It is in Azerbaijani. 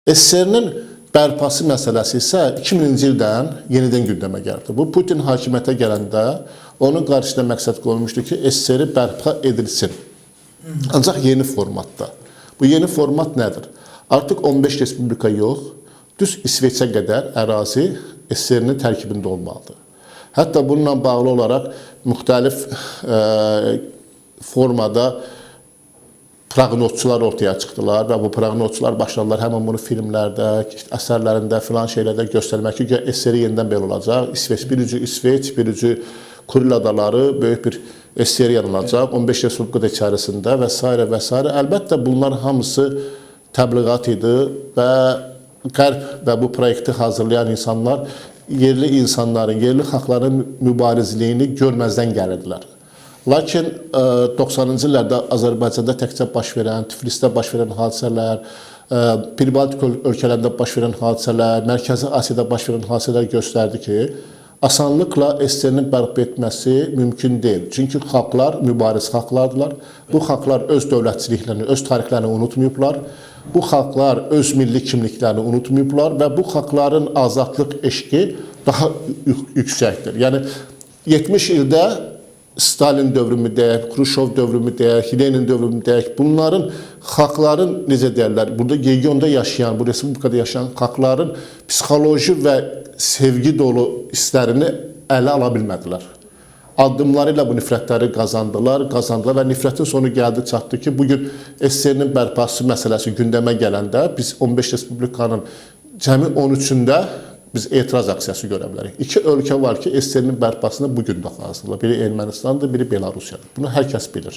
SSR-nin bərpası məsələsi isə 2000-ci ildən yenidən gündəmə gəldi. Bu, Putin hakimiyyətə gələndə onun qarşısına məqsəd qoymuşdu ki, SSR-i bərpa edilsin. Ancaq yeni formatda. Bu yeni format nədir? Artıq 15 respublika yox, düz İsveçə qədər ərazi SSR-nin tərkibində olmalıdır. Hətta bununla bağlı olaraq müxtəlif formada proqnozçular ortaya çıxdılar və bu proqnozçular başladılar həmin bunu filmlərdə, əsərlərində, filan şeylərdə göstərmək ki, SSR yenidən belə olacaq. İsveç, bir Kuril adaları böyük bir SSR yaranacaq, 15 respublikada içərisində və s. və s. Əlbəttə bunlar hamısı təbliğat idi və Qərb və bu proyekti hazırlayan insanlar yerli insanların, yerli xalqların mübarizliyini görməzdən gəlirdilər. Lakin 90-cı illərdə Azərbaycanda təkcə baş verən, Tiflisdə baş verən hadisələr, Pribaltik ölkələrində baş verən hadisələr, Mərkəzi Asiyada baş verən hadisələr göstərdi ki, asanlıqla SSR-nin bərpa etməsi mümkün deyil. Çünki xalqlar mübariz xalqlardılar. Bu xalqlar öz dövlətçiliklərini, öz tarixlərini unutmayıblar. Bu xalqlar öz milli kimliklərini unutmayıblar və bu xalqların azadlıq eşqi daha yüksəkdir. Yəni 70 ildə Stalin dövrümü deyək, Kruşov dövrümü deyək, Lenin dövrümü deyək, bunların xalqların, necə deyərlər, burada regionda yaşayan, bu respublikada yaşayan xalqların psixoloji və sevgi dolu hisslərini ələ ala bilmədilər. Addımları ilə bu nifrətləri qazandılar və nifrətin sonu gəldi, çatdı ki, bugün SSR-nin bərpası məsələsi gündəmə gələndə biz 15 respublikanın cəmi 13-ündə biz etiraz aksiyası görə bilərik. İki ölkə var ki, SSR-nin bərpasını bugün də hazırlayır. Biri Ermənistandır, biri Belarusiyadır. Bunu hər kəs bilir.